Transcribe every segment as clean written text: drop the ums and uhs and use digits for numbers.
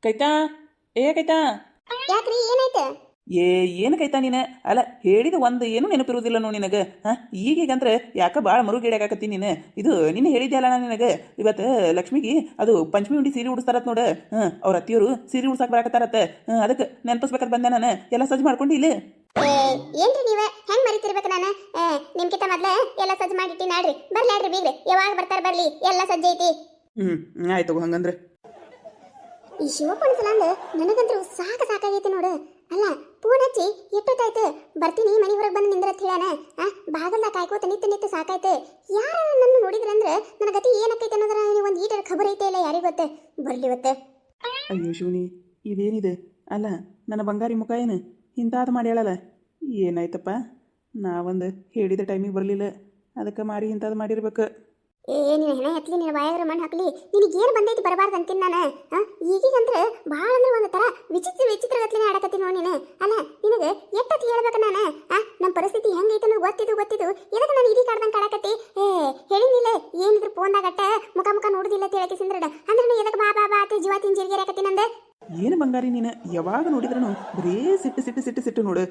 ಕೈತಾ ಕೈತಾ ಯಾಕ್ರಿ ಏನಾಯ್ತು? ಏನು ಕೈತಾ ನೀನು ಅಲ್ಲ ಹೇಳಿದ ಒಂದು ಏನು ನೆನಪಿರುವುದಿಲ್ಲ ನೋಡಿ ನಿನಗೆ ಈಗೀಗಂದ್ರೆ ಯಾಕೆ ಭಾಳ ಮರುಗಿಡಾಕತ್ತಿ ನೀನು ಇದು ನಿನ್ನ ಹೇಳಿದ್ಯಲ್ಲ ನಾನು ನಿನಗೆ ಇವತ್ತು ಲಕ್ಷ್ಮಿಗೆ ಅದು ಪಂಚಮಿ ಉಂಡಿ ಸೀರೆ ಉಡಿಸ್ತಾರತ್ ನೋಡು ಅವ್ರ ಅತ್ತಿಯವರು ಸೀರೆ ಉಡ್ಸಾಕ್ ಬರಾಕತ್ತಾರತ್ತ ಅದಕ್ಕೆ ನೆನಪಿಸ್ಬೇಕಾದ್ ಬಂದೆ ನಾನು ಎಲ್ಲ ಸಜ್ಜು ಮಾಡ್ಕೊಂಡು ಇಲ್ಲಿ ಏನ್ರಿ ನೀವ ಹೆಂಗ್ ಮರಿತಿರ್ಬೇಕು ನಾನು ನಿಮ್ಕಿಂತ ಮೊದ್ಲ ಎಲ್ಲ ಸಜ್ಜು ಮಾಡಿಟ್ಟಿ ನಾಡ್ರಿ ಬರ್ಲಾಡ್ರಿ ಬೀಗ್ರಿ ಯಾವಾಗ ಬರ್ತಾರ ಬರ್ಲಿ ಎಲ್ಲ ಸಜ್ಜು ಐತಿ. ಆಯ್ತು ಹಂಗಂದ್ರೆ ಈ ಶಿವಪ್ಪನ ಸಲ ನನಗಂತೂ ಸಾಕಾಗೈತಿ ನೋಡು. ಅಲ್ಲ ಫೋನ್ ಹಚ್ಚಿ ಎಷ್ಟೊತ್ತಾಯ್ತು ಬರ್ತೀನಿ ಮನೆ ಹೊರಗೆ ಬಂದು ನಿಂದ್ರತ್ ಹೇಳ್ಯಾನ. ಬಾಗಲ್ದ ಕಾಯ್ಕೋತ ನಿತ್ತು ಸಾಕಾಯ್ತು. ಯಾರ ನನ್ನ ನೋಡಿದ್ರಂದ್ರೆ ನನ್ನ ಗತಿ ಏನಕ್ಕೈತೆ ಅನ್ನೋದ್ರ ಒಂದು ಈಟರ್ ಖಬರ್ ಐತೆ ಇಲ್ಲ ಯಾರಿಗೆ ಗೊತ್ತೆ ಬರ್ಲಿ ಇವತ್ತು. ಅಯ್ಯೋ ಶಿವನಿ ಇದೇನಿದೆ ಅಲ್ಲ ನನ್ನ ಬಂಗಾರಿ ಮುಖ ಏನು ಇಂಥದ್ದು ಮಾಡ್ಯಾಳಲ್ಲ ಏನಾಯ್ತಪ್ಪ ನಾವೊಂದು ಹೇಳಿದ ಟೈಮಿಗೆ ಬರಲಿಲ್ಲ ಅದಕ್ಕೆ ಮಾರಿ ಇಂಥದ್ದು ಮಾಡಿರ್ಬೇಕು. ನೀವು ಹೆಣ ಎತ್ತಲಿ ನಿನ್ನ ಬಾಯಾಗ್ರ ಮಣ್ಣು ಹಾಕ್ಲಿ ನಿನಗೇನು ಬಂದೈತಿ ಬರಬಾರ್ದು ಅಂತೀನಿ ನಾನು. ಈಗೀಗಂದ್ರೆ ಭಾಳ ಅಂದ್ರೆ ಒಂದು ಥರ ವಿಚಿತ್ರ ಗತ್ಲಿನೇ ಆಡಕತ್ತೀನಿ ನೋಡಿ ನೀನು. ಅಲ್ಲ ನಿನಗೆ ಎಷ್ಟೊತ್ತು ಹೇಳ್ಬೇಕು ನಾನು ನಮ್ಮ ಪರಿಸ್ಥಿತಿ ಹೆಂಗೈತೆ ಅನ್ನೋದು ಗೊತ್ತಿದ್ದು ಎದಕ್ಕೆ ನಾನು ಇದೀ ಕಾಡ್ದಂಗೆ ಕಾಡಕತ್ತಿ ಹೇಳಿನಿಲ್ಲ ಏನಿದ್ರು ಫೋನ್ದಾಗಟ್ಟ ಮುಖ ನೋಡುದಿಲ್ಲ ತಿಳಕ್ಕೆ ಸಿಂದ್ರಡ ಅಂದ್ರೆ ನೀ ಎದಕ್ಕೆ ಬಾ ಅಂತ ಜೀವ ತಿಂಜಿರ್ಗೆ ಹಾಕತ್ತೀನಿ ನಂದೆ. ಏನು ಬಂಗಾರಿ ನೀನು ಯಾವಾಗ ನೋಡಿದ್ರೂ ಬರೇ ಸಿಟ್ಟು ನೋಡು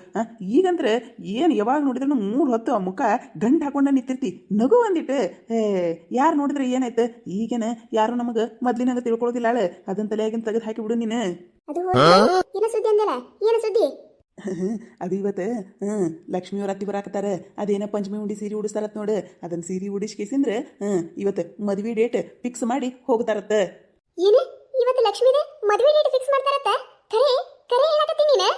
ಈಗಂದ್ರೆ ಏನು ಯಾವಾಗ ನೋಡಿದ್ರೂ 3 ಹೊತ್ತು ಆ ಮುಖ ಗಂಟು ಹಾಕೊಂಡ ನಿಂತಿರ್ತಿ ನಗು ಅಂದಿಟ್ಟು ಯಾರು ನೋಡಿದ್ರೆ ಏನಾಯ್ತು ಈಗೇನ ಯಾರು ನಮಗೆ ಮೊದ್ಲಿನಾಗ ತಿಳ್ಕೊಳ್ಳೋದಿಲ್ಲ ಅಳ ಅದನ್ನ ತಲೆಯಾಗಿನ ತೆಗೆದು ಹಾಕಿ ಬಿಡು ನೀನು. ಅದು ಏನು ಸುದ್ದಿ ಅಂದಿಲ್ಲ ಏನು ಸುದ್ದಿ? ಅದು ಇವತ್ತು ಲಕ್ಷ್ಮಿಯವ್ರ ಅತ್ತಿ ಬರಾಕತ್ತಾರ ಅದೇನ ಪಂಚಮಿ ಉಂಡಿ ಸೀರೆ ಉಡಿಸ್ತಾರತ್ ನೋಡು ಅದನ್ನ ಸೀರೆ ಉಡಿಸ್ಕೇಸಿಂದ್ರೆ ಇವತ್ತು ಮದ್ವೆ ಡೇಟ್ ಫಿಕ್ಸ್ ಮಾಡಿ ಹೋಗ್ತಾರತ್ತ. ಏನು ಇವತ್ತು ಲಕ್ಷ್ಮಿದೆ ಮದುವೆ ಡೇಟ್ ಫಿಕ್ಸ್ ಮಾಡ್ತಾರತ್ತ? ಕರೆ ಹೇಳಕತ್ತೀನಿ ನೀನು.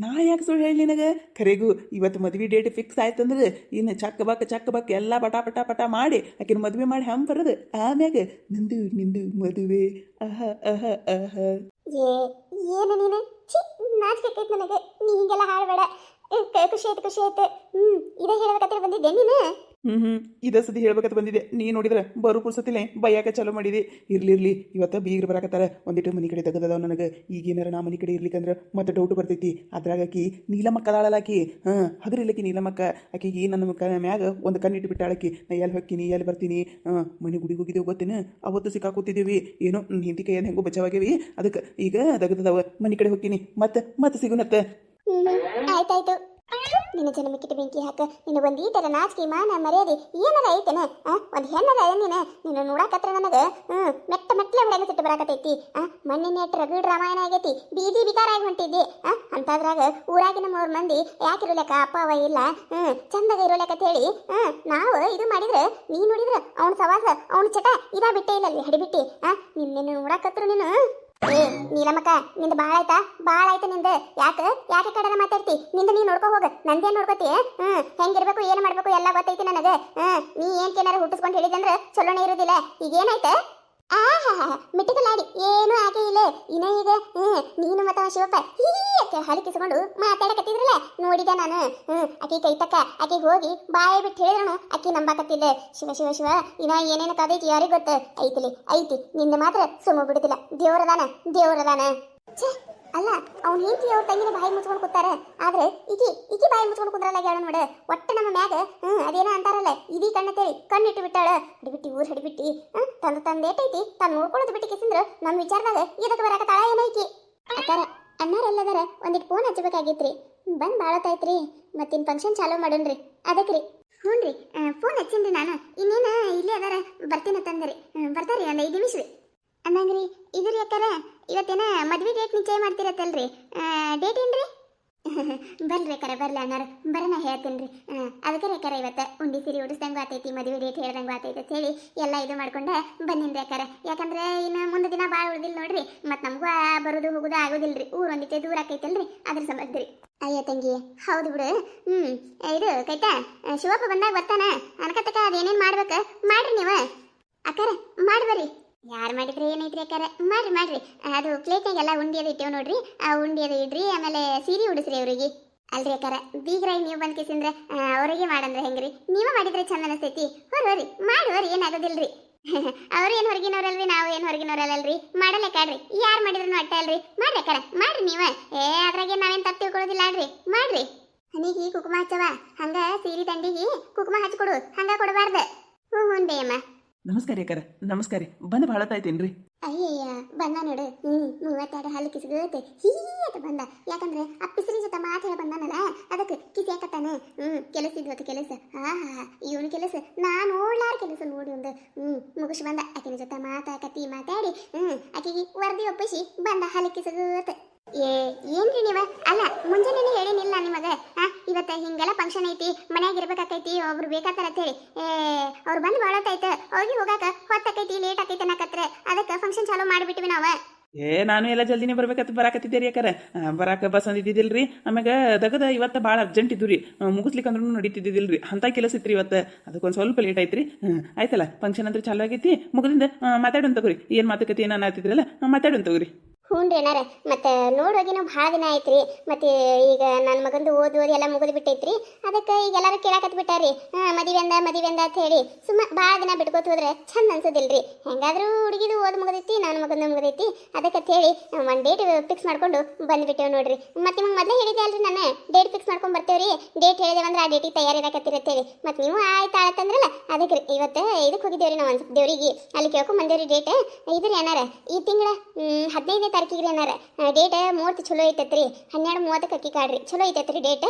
ನಾ ಯಾಕೆ ಸುಳ್ಳು ಹೇಳಿ ನಿನಗೆ ಕರೆಗೂ ಇವತ್ತು ಮದ್ವೆ ಡೇಟ್ ಫಿಕ್ಸ್ ಆಯ್ತಂದ್ರೆ ಇನ್ನು ಚಕ್ಕ ಬಕ್ ಎಲ್ಲ ಪಟ ಮಾಡಿ ಆಕಿನ ಮದುವೆ ಮಾಡಿ ಹಂಗೆ ಬರೋದು ಆಮ್ಯಾಗ ನಿಂದು ಮದುವೆ ಏನು ನೀನು ನಾಚಿಕೆ ನನಗೆ ನೀ ಹಿಂಗೆಲ್ಲ ಹಾಡಬೇಡ. ಖುಷಿ ಆಯ್ತು ಇದೇ ಹೇಳಬೇಕಂತ ಬಂದಿದ್ದೆ ನೀನು. ಇದೇ ಸತಿ ಹೇಳ್ಬೇಕಂತ ಬಂದಿದೆ ನೀ ನೋಡಿದ್ರೆ ಬರೋ ಪುರ್ಸತಿಲೆ ಬೈಯಾಕ ಚಲೋ ಮಾಡಿದೆ. ಇರ್ಲಿ ಇವತ್ತು ಬೀಗ್ರು ಬರಾಕತ್ತಾರ ಒಂದಿಟ್ಟು ಮನೆ ಕಡೆ ತೆಗದವ ನನಗೆ ಈಗೇನಾರ ನಾ ಮನೆ ಕಡೆ ಇರ್ಲಿಕ್ಕಂದ್ರೆ ಮತ್ತೆ ಡೌಟ್ ಬರ್ತೈತಿ. ಅದ್ರಾಗ ಆಕಿ ನೀಲಮಕ್ಕ ಅದಾಳಲ್ಲ ಹಗರಿಲ್ಲಕಿ ನೀಲಮಕ್ಕ ಆಕಿಗೆ ನನ್ನ ಮ್ಯಾಗ ಒಂದು ಕಣ್ಣಿಟ್ಟು ಬಿಟ್ಟಾಳಕಿ ನಾ ಎಲ್ಲಿ ಹೋಗ್ತೀನಿ ಎಲ್ಲಿ ಬರ್ತೀನಿ ಮನೆ ಗುಡಿಗೆ ಹೋಗಿದ್ದೇವೆ ಗೊತ್ತೇನೆ ಅವತ್ತು ಸಿಕ್ಕಾಕೋತಿದ್ದೀವಿ ಏನೋ ಹಿಂದಿ ಕೈಯನ್ನು ಹೆಂಗೋ ಬಚಾವಾಗ್ಯವಿ ಅದಕ್ಕೆ ಈಗ ತೆಗದವ ಮನೆ ಕಡೆ ಹೋಗ್ತೀನಿ ಮತ್ತೆ ಸಿಗುನತ್ತ. ಆಯ್ತಾಯ್ತು ನಿನ್ನ ಜನ್ಮಕ್ಕಿಟ್ಟು ಬೆಂಕಿ ಹಾಕ ನಿನ್ನ ಒಂದು ಈಟರ ನಾಚಿಕೆ ಮಾನ ಮರ್ಯಾದೆ ಏನಾರ ಐತೇನೆ ಒಂದು ಹೆಣ್ಣದ ನಿನ್ನ ನೋಡಕತ್ರ ನನಗೆ ಮೆಟ್ಲೆ ಹೊಡೆಗೆ ಸಿಟ್ಟು ಬರಾಕತೈತಿ. ಮಣ್ಣಿನ ಎಟ್ಟ ರಗಡ್ ರಾಮಾಯಣ ಆಗೈತಿ ಬೀದಿ ಬಿಕಾರ ಆಗಿ ಹೊಂಟಿದ್ದಿ ಅಂತದ್ರಾಗ ಊರಾಗಿನ 3 ಮಂದಿ ಯಾಕಿರೋಲೆಕ್ಕ ಅಪ್ಪ ಅವ ಇಲ್ಲ ಚಂದಾಗ ಇರೋಲೆಕ್ಕ ಹೇಳಿ ನಾವು ಇದು ಮಾಡಿದ್ರೆ ನೀ ನೋಡಿದ್ರೆ ಅವ್ನ ಸವಾಸ ಅವ್ನ ಚಟ ಇದಾ ಬಿಟ್ಟೇ ಇಲ್ಲ ಅಲ್ಲಿ ಹಡಿಬಿಟ್ಟಿ ನಿನ್ನ ನೋಡಕತ್ರು ನೀನು. ನೀಲಮಕ್ಕ ನಿಂದ ಭಾಳ ಆಯ್ತಾ ನಿಂದ ಯಾಕೆ ಕಡೆನ ಮಾತಾಡ್ತಿ ನಿಂದ ನೀ ನೋಡ್ಕೊ ಹೋಗ ನಂದೇನ್ ನೋಡ್ಕೋತಿ ಹೆಂಗಿರ್ಬೇಕು ಏನು ಮಾಡ್ಬೇಕು ಎಲ್ಲ ಗೊತ್ತೈತಿ ನನಗೆ. ನೀ ಏನಾರ ಹುಟ್ಟಿಸ್ಕೊಂಡು ಹೇಳಿದಂದ್ರೆ ಚಲೋನೇ ಇರೋದಿಲ್ಲ. ಈಗೇನಾಯ್ತ ಮಿಟ್ಟಿಕಲಾಡಿ ಏನು ಆಕೆ ಇಲ್ಲ ಇನ್ನ ಈಗ ನೀನು ಮತ್ತ ಶಿವಪ್ಪ ಹಲಿಕಿಸ್ಕೊಂಡು ಮಾತಾಡಕತ್ತಿದ್ರಲ್ಲ ನೋಡಿದೆ ನಾನು. ಆಕಿ ಕೈತಕ್ಕ ಆಕಿಗೆ ಹೋಗಿ ಬಾಯಿ ಬಿಟ್ಟು ಹೇಳಿದ್ರೂ ಆಕಿ ನಂಬಾಕತ್ತಿಲ್ಲ. ಶಿವ ಇನ್ನ ಏನೇನು ಕದೈತಿ ಯಾರಿಗೆ ಗೊತ್ತ ಐತಿ ನಿಂದ ಮಾತ್ರ ಸುಮ್ಮ ಬಿಡುದಿಲ್ಲ. ದೇವ್ರದಾನ ಅಲ್ಲ ಅವ್ನು ಹೆಂಡತಿ ಅವ್ರ ತಂಗಿನ ಬಾಯಿ ಮುಚ್ಕೊಂಡು ಕೂತಾರೆ ಆದ್ರೆ ಈಗಿ ಬಾಯಿ ಮುಚ್ಕೊಂಡು ಕುಂದ್ರಲ್ಲ ಹೇಳ ನೋಡ ಒಟ್ಟು ನಮ್ಮ ಮ್ಯಾಗ ಅದೇನ ಅಂತಾರಲ್ಲ ಇದೀ ಕಣ್ಣತ್ತೇಳಿ ಕಣ್ಣಿಟ್ಟು ಬಿಟ್ಟಾಳ ಹಡಿಬಿಟ್ಟಿ ತಂದೇಟೈತಿ ತಾನು ನೋಡ್ಕೊಳ್ಳೋದು ಬಿಟ್ಟು ಕಿಸಿಂದ್ರ ನಮ್ಮ ವಿಚಾರದಾಗ ಇದಕ್ಕೆ ಬರಾಕತ್ತಾಳ ಏನೈತಿ ಅಕ್ಕಾರ ಅಣ್ಣಾರೆಲ್ಲದಾರ ಒಂದಿಟ್ಟು ಫೋನ್ ಹಚ್ಚಬೇಕಾಗಿತ್ರಿ ಬಂದ್ ಬಾಳತ್ತಾಯ್ತ್ರಿ ಮತ್ತಿನ್ ಫಂಕ್ಷನ್ ಚಾಲೂ ಮಾಡೋಣ್ರಿ ಅದಕ್ರಿ. ಹ್ಞೂನ್ರಿ ಫೋನ್ ಹಚ್ಚಿನ್ರಿ ನಾನು ಇನ್ನೇನು ಇಲ್ಲೇ ಅದಾರ ಬರ್ತೀನಂತಂದ್ರಿ ಬರ್ತಾರ್ರಿ ಒಂದು 5 ನಿಮಿಷ ರೀ ಅನ್ನಂಗ್ರಿ. ಇದ್ರಿ ಅಕ್ಕಾರ ಇವತ್ತೇನ ಮದ್ವೆ ಡೇಟ್ ನಿಶ್ಚಯ ಮಾಡ್ತಿರತ್ತಲ್ರಿ ಡೇಟ್ ಏನ್ರಿ? ಬರ್ರಿ ಅಕ್ಕಾರ ಬರ್ಲಿ ಅನ್ನಾರ ಬರೋಣ ಹೇಳ್ತೀನಿ ರೀ. ಅದಕ್ಕೆ ಅಕ್ಕಾರ ಇವತ್ತು ಉಂಡಿ ಸೀರೆ ಉಡಿಸ್ದಂಗೂ ಆತೈತಿ ಮದುವೆ ಡೇಟ್ ಹೇಳ್ದಂಗೂ ಆತೈತಿ ಅಂತ ಹೇಳಿ ಎಲ್ಲ ಇದು ಮಾಡ್ಕೊಂಡೆ ಬಂದಿನ್ರಿ ಅಕ್ಕಾರ. ಯಾಕಂದ್ರೆ ಇನ್ನು ಮುಂದೆ ದಿನ ಭಾಳ ಉಳಿದಿಲ್ಲ ನೋಡ್ರಿ ಮತ್ತು ನಮಗೂ ಬರೋದು ಹೋಗೋದು ಆಗೋದಿಲ್ರಿ ಊರು ಒಂದಿಟ್ಟೆ ದೂರ ಆಕೈತಲ್ರಿ ಅದ್ರ ಸಂಬಂಧ ರೀ. ಅಯ್ಯ ತಂಗಿ ಹೌದು ಬಿಡು. ಇದು ಕೈತಾ ಶಿವಪ್ಪ ಬಂದಾಗ ಬರ್ತಾನ ಅನ್ಕತಕ್ಕ ಅದೇನೇನು ಮಾಡ್ಬೇಕು ಮಾಡ್ರಿ ನೀವು ಅಕ್ಕಾರ ಮಾಡ್ಬರ್ರಿ. ಯಾರು ಮಾಡಿದ್ರೆ ಏನೈತ್ರಿ ಅಕ್ಕಾರ ಮಾಡ್ರಿ ಅದು ಪ್ಲೇಟ್ನಾಗೆಲ್ಲ ಉಂಡಿ ಅದು ಇಟ್ಟೇವ್ ನೋಡ್ರಿ ಆ ಉಂಡಿ ಅದು ಇಡ್ರಿ ಆಮೇಲೆ ಸೀರೆ ಉಡಿಸ್ರಿ ಅವ್ರಿಗೆ. ಅಲ್ರಿ ಅಕ್ಕಾರ ಬೀಗ್ರಾಯಿ ನೀವು ಬಂದ್ ಕಿಸಿಂದ್ರೆ ಅವ್ರಿಗೆ ಮಾಡಂದ್ರೆ ಹೆಂಗ್ರಿ ನೀವೇ ಮಾಡಿದ್ರೆ ಚಂದ ಅನಿಸ್ತೈತಿ. ಹೊರ್ರಿ ಮಾಡುವರಿ ಏನಾಗೋದಿಲ್ರಿ ಅವ್ರು ಏನು ಹೊರಗಿನವ್ರಲ್ರಿ ನಾವು ಏನು ಹೊರಗಿನವ್ರಲ್ಲಲ್ರಿ ಮಾಡಲೇಕಾಡ್ರಿ ಯಾರು ಮಾಡಿದ್ರು ಅಟ್ಟ ಅಲ್ರಿ ಮಾಡ್ರಿ ಅಕ್ಕಾರ ಮಾಡ್ರಿ ನೀವ ಅದ್ರಾಗೆ ನಾವೇನು ತಪ್ಪು ತಿಳ್ಕೊಳ್ಳೋದಿಲ್ಲ ಅಲ್ರಿ ಮಾಡ್ರಿ. ಹನಿಗೆ ಕುಕುಮ ಹಚ್ಚವ ಹಂಗ ಸೀರೆ ದಂಡಿಗೆ ಕುಕುಮ ಹಚ್ಕೊಡು ಹಂಗ ಕೊಡಬಾರ್ದು. ಹ್ಞೂ ಬೇಯಮ್ಮ. ನಮಸ್ಕಾರ ಅಕ್ಕಾರ ನಮಸ್ಕಾರ ಬಂದು ಭಾಳತ್ತಾಯ್ತೇನ್ರಿ? ಅಯ್ಯಯ್ಯ ಬಂದ ನೋಡು 30 ಹಲ್ಲಿ ಕಿಸ್ಗತ್ತೆ ಹೀಯತ ಬಂದ ಯಾಕಂದ್ರೆ ಆ ಪಿಸ್ರಿ ಜೊತೆ ಮಾತು ಹೇಳಿ ಬಂದಾನಲ್ಲ ಅದಕ್ಕೆ ಕಿಸಿ ಯಾಕತ್ತಾನೆ ಕೆಲಸ ಇದ್ವತ್ತು ಕೆಲಸ ಆಹಾ ಇವನು ಕೆಲಸ ನಾನು ಓಡ್ಲಾರ ಕೆಲಸ ನೋಡಿ ಒಂದು ಮುಗಿಸಿ ಬಂದ ಆಕಿನ ಜೊತೆ ಮಾತಾಕತಿ ಮಾತಾಡಿ ಆಕಿಗೆ ವರದಿ ಒಪ್ಪಿಸಿ ಬಂದ ಹಲ್ಲಿ ಕಿಸ್ಗತ್ತೆ ಏನ್ರಿ ನೀವ ಅಲ್ಲ ಮುಂಜಾನೆ ಹೇಳಿನಿಲ್ಲ ನಿಮಗ ಇವತ್ತ ಹಿಂಗೆಲ್ಲ ಫಂಕ್ಷನ್ ಐತಿ ಮನ್ಯಾಗ ಇರ್ಬೇಕಾಕೈತಿ ಒಬ್ರು ಬೇಕಾತಾರ ಅಂತ ಹೇಳಿ ಅವ್ರು ಬಂದು ಬಾಳತ್ತಾಯ್ತ ಅವ್ರಿಗೆ ಹೋಗಾಕ ಹೊತ್ತಾಕೈತಿ ಲೇಟ್ ಆಕೈತಿ ಅನ್ನಕತ್ರ ಅದಕ್ಕೆ ಫಂಕ್ಷನ್ ಚಾಲೂ ಮಾಡಿಬಿಟ್ವಿ ನಾವ ನಾನು ಎಲ್ಲ ಜಲ್ದಿನೇ ಬರ್ಬೇಕಂತ ಬರಾಕತ್ತಿದ್ದೀರಿ ಯಾಕರೆ ಬರಾಕ ಬಸ್ ಅಂದಿದ್ದಿಲ್ರಿ ಆಮ್ಯಾಗ ದಗದ ಇವತ್ತು ಭಾಳ ಅರ್ಜೆಂಟ್ ಇದ್ದು ರೀ ಮುಗಿಸ್ಲಿಕ್ಕಂದ್ರೂ ನಡೀತಿದ್ದಿಲ್ರಿ ಅಂಥ ಕೆಲಸ ಇತ್ತು ರೀ ಇವತ್ತು ಅದಕ್ಕೊಂದು ಸ್ವಲ್ಪ ಲೇಟ್ ಆಯ್ತು ರೀ ಆಯ್ತಲ್ಲ ಫಂಕ್ಷನ್ ಅಂದ್ರೆ ಚಾಲು ಆಗೈತಿ ಮುಗಿದಿಂದ ಮಾತಾಡೋಣ ತಗೋರಿ ಏನು ಮಾತುಕತೆ ಏನು ಅನ್ನತ್ತಿದ್ರಲ್ಲ ಮಾತಾಡೋಣ ತಗೋರಿ ಹ್ಞೂ ರೀ ಅಣ್ಣಾರ ಮತ್ತು ನೋಡೋಗಿ ನಾವು ಭಾಳ ದಿನ ಆಯ್ತು ರೀ ಮತ್ತು ಈಗ ನನ್ನ ಮಗಂದು ಓದಿ ಎಲ್ಲ ಮುಗಿದು ಬಿಟ್ಟೈತ್ರಿ ಅದಕ್ಕೆ ಈಗ ಎಲ್ಲರೂ ಕೇಳಾಕತ್ ಬಿಟ್ಟಾರಿ ಮದುವೆ ಅಂದ ಅಂತ ಹೇಳಿ ಸುಮ್ಮ ಭಾಳ ದಿನ ಬಿಟ್ಕೋತ ಹೋದ್ರೆ ಚಂದ ಅನ್ಸೋದಿಲ್ರಿ ಹೆಂಗಾದ್ರೂ ಹುಡುಗಿದು ಓದಿ ಮುಗಿದೈತಿ ನನ್ನ ಮಗಂದು ಮುಗಿದೈತಿ ಅದಕ್ಕೆ ಹೇಳಿ ಒಂದು ಡೇಟ್ ಫಿಕ್ಸ್ ಮಾಡ್ಕೊಂಡು ಬಂದುಬಿಟ್ಟೇವೆ ನೋಡ್ರಿ ಮತ್ತು ನಿಮಗೆ ಮೊದಲೇ ಹೇಳಿದೆ ಅಲ್ರಿ ನಾನು ಡೇಟ್ ಫಿಕ್ಸ್ ಮಾಡ್ಕೊಂಡು ಬರ್ತೇವೆ ರೀ ಡೇಟ್ ಹೇಳಿದೇವಂದ್ರೆ ಆ ಡೇಟಿಗೆ ತಯಾರಿರಾಕತ್ತಿರತ್ತೇಳಿ ಮತ್ತು ನೀವು ಆಯ್ತು ಆಳತ್ತಂದ್ರಲ್ಲ ಅದಕ್ಕೆ ರೀ ಇವತ್ತು ಇದಕ್ಕೆ ಹೋಗಿದ್ದೇವೆ ರೀ ನಾವು ಒಂದು ದೇವರಿಗೆ ಅಲ್ಲಿ ಕೇಳ್ಕೊಂಡು ಬಂದೇವ್ರಿ ಡೇಟ್ ಇದು ರೀ ಅಣ್ಣಾರ ಈ ತಿಂಗಳ 15ನೇ ತಾರೀಕಿಗೆ ರೀ ಅನ್ನಾರ ಡೇಟ್ ಮುಹೂರ್ತ ಚಲೋ ಐತೈತ್ರಿ 12:30 ಅಕ್ಕಿ ಕಾಡ್ರಿ ಚಲೋ ಐತೈತ್ರಿ ಡೇಟ್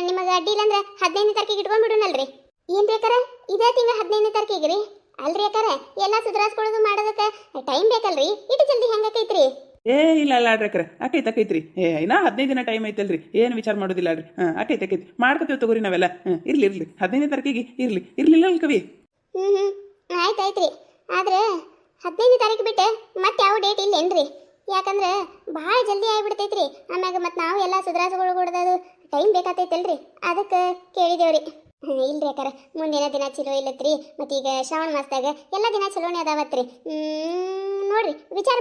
ನಿಮಗೆ ಅಡ್ಡಿ ಇಲ್ಲಂದ್ರೆ 15ನೇ ತಾರೀಕಿಗೆ ಇಟ್ಕೊಂಡ್ಬಿಡೋಣಲ್ರಿ ಏನು ಬೇಕಾರ ಇದೇ ತಿಂಗಳ 15ನೇ ತಾರೀಕಿಗೆ ರೀ ಅಲ್ರಿ ಯಾಕಾರ ಎಲ್ಲ ಸುಧಾರಿಸ್ಕೊಳ್ಳೋದು ಮಾಡೋದಕ್ಕೆ ಟೈಮ್ ಬೇಕಲ್ರಿ ಇಟ್ಟು ಜಲ್ದಿ ಹೆಂಗಾಕೈತ್ರಿ ಇಲ್ಲ ಅಲ್ಲ ಆಡ್ರಕ್ರೆ ಆಕೈತ್ರಿ ಇನ್ನೂ 15 ದಿನ ಟೈಮ್ ಐತಲ್ರಿ ಏನು ವಿಚಾರ ಮಾಡೋದಿಲ್ಲ ಅಲ್ರಿ ಆಕೈತಿ ಮಾಡ್ಕೊತೀವಿ ತಗೋರಿ ನಾವೆಲ್ಲ ಇರ್ಲಿ 15ನೇ ತಾರೀಕಿಗೆ ಇರ್ಲಿಲ್ಲ ಅಲ್ ಕವಿ ಆಯ್ತಾಯ್ತ್ರಿ ಆದ್ರೆ 15ನೇ ತಾರೀಕು ಬಿಟ್ಟು ಮತ್ತೆ ಯಾವ ಡೇಟ್ ಇಲ್ಲೇನ್ರಿ ಯಾಕಂದ್ರೆ ಭಾಳ ಜಲ್ದಿ ಆಗಿಬಿಡ್ತೈತ್ರಿ ಆಮ್ಯಾಗ ಮತ್ತು ನಾವು ಎಲ್ಲ ಸುಧಾರಿಸ್ಕೊಳ್ಕೊಡ್ದು ಟೈಮ್ ಬೇಕಾತೈತಲ್ರಿ ಅದಕ್ಕೆ ಕೇಳಿದೇವ್ರಿ ಇಲ್ರಿ ಯಾಕಾರ ಮುಂದಿನ ದಿನ ಚಲೋ ಇಲ್ಲತ್ರಿ ಮತ್ತು ಈಗ ಶ್ರಾವಣ ಮಾಸದಾಗ ಎಲ್ಲ ದಿನ ಚಲೋನೇ ಅದಾವತ್ರಿ ನೋಡ್ರಿ ವಿಚಾರ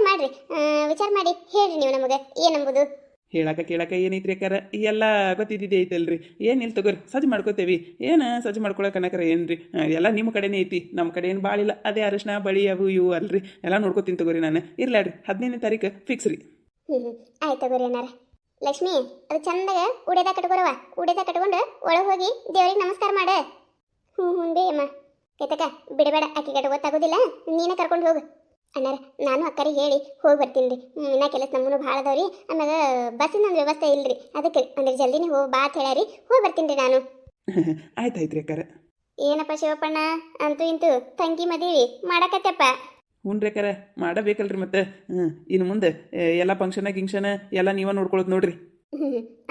ಮಾಡಿ ಹೇಳ್ರಿ ನೀವು ನಮಗೆ ಏನಂಬುದು ಕೇಳಾಕ ಏನೈತ್ರಿ ಯಾಕಾರ ಎಲ್ಲ ಗೊತ್ತಿದ್ದಿದ್ದೆ ಐತಲ್ರಿ ಏನಿಲ್ಲ ತಗೋರಿ ಸಜ್ಜು ಮಾಡ್ಕೋತೇವಿ ಏನು ಸಜ್ಜು ಮಾಡ್ಕೊಳಕ್ಕೆ ಅನ್ನಕರ ಏನ್ರಿ ಎಲ್ಲ ನಿಮ್ಮ ಕಡೆನೇ ಐತಿ ನಮ್ಮ ಕಡೆ ಏನು ಭಾಳಿಲ್ಲ ಅದೇ ಅರಿಶಿನ ಬಳಿ ಅವು ಇವು ಅಲ್ರಿ ಎಲ್ಲ ನೋಡ್ಕೋತೀನಿ ತಗೋರಿ ನಾನು ಇರ್ಲಾಡ್ರಿ 15ನೇ ತಾರೀಕು ಫಿಕ್ಸ್ ರೀ ಆಯ್ತು ತಗೋರಿ ಅನ್ನಾರ ಲಕ್ಷ್ಮಿ ಅದು ಚಂದಾಗ ಉಡೇದ ಕಟ್ಕೊಂಡು ಒಳಗೆ ಹೋಗಿ ದೇವ್ರಿಗೆ ನಮಸ್ಕಾರ ಮಾಡ ಹ್ಞೂ ಬೇ ಅಮ್ಮ ಕೈತಕ ಬಿಡಬೇಡ ಆಕೆ ಗಡ ಗೊತ್ತಾಗೋದಿಲ್ಲ ನೀನೇ ಕರ್ಕೊಂಡು ಹೋಗು ಅಣ್ಣಾರ ನಾನು ಅಕ್ಕರಿಗೆ ಹೇಳಿ ಹೋಗಿ ಬರ್ತೀನಿ ರೀ ಇನ್ನೂ ಕೆಲಸ ನಮ್ಮನ್ನು ಭಾಳ ಅದಾವ್ರಿ ಆಮ್ಯಾಗ ಬಸ್ಸಿನ ಒಂದು ವ್ಯವಸ್ಥೆ ಇಲ್ರಿ ಅದಕ್ಕೆ ಅಂದ್ರೆ ಜಲ್ದಿನೇ ಹೋಗಿ ಬಾ ಅಂತ ಹೇಳ್ಯಾರಿ ಹೋಗಿ ಬರ್ತೀನಿ ರೀ ನಾನು ಆಯ್ತಾಯ್ತು ರೀ ಅಕ್ಕಾರ ಏನಪ್ಪ ಶಿವಪ್ಪಣ್ಣ ಅಂತೂ ಇಂತೂ ತಂಗಿ ಮದುವೆ ಮಾಡಕತ್ತಪ್ಪ ಹ್ಞೂ ರೀ ಅಕ್ಕಾರ ಮಾಡಬೇಕಲ್ರಿ ಮತ್ತೆ ಇನ್ನು ಮುಂದೆ ಎಲ್ಲ ಗಿಂಕ್ಷನ ಎಲ್ಲ ನೀವೇ ನೋಡ್ಕೊಳ್ಳೋದು ನೋಡ್ರಿ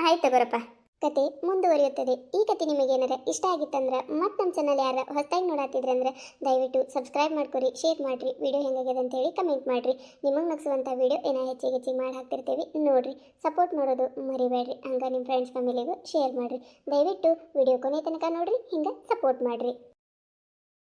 ಆಯ್ತು ಬರಪ್ಪ ಕತೆ ಮುಂದುವರಿಯುತ್ತದೆ ಈ ಕತೆ ನಿಮಗೇನಾರ ಇಷ್ಟ ಆಗಿತ್ತಂದ್ರೆ ಮತ್ತೆ ನಮ್ಮ ಚಾನಲ್ ಯಾರ ಹೊಸದಾಗಿ ನೋಡತ್ತಿದ್ರಂದ್ರೆ ದಯವಿಟ್ಟು ಸಬ್ಸ್ಕ್ರೈಬ್ ಮಾಡ್ಕೊರಿ ಶೇರ್ ಮಾಡಿರಿ ವಿಡಿಯೋ ಹೆಂಗಾಗ್ಯದ ಅಂತೇಳಿ ಕಮೆಂಟ್ ಮಾಡಿರಿ ನಿಮಗೆ ನಗಿಸುವಂಥ ವಿಡಿಯೋ ಏನೋ ಹೆಚ್ಚಿಗೆ ಮಾಡಿ ಹಾಕ್ತಿರ್ತೀವಿ ನೋಡಿರಿ ಸಪೋರ್ಟ್ ಮಾಡೋದು ಮರಿಬೇಡ್ರಿ ಹಂಗೆ ನಿಮ್ಮ ಫ್ರೆಂಡ್ಸ್ ಫ್ಯಾಮಿಲಿಗೂ ಶೇರ್ ಮಾಡಿರಿ ದಯವಿಟ್ಟು ವಿಡಿಯೋ ಕೊನೆ ತನಕ ನೋಡಿರಿ ಹಿಂಗೆ ಸಪೋರ್ಟ್ ಮಾಡಿರಿ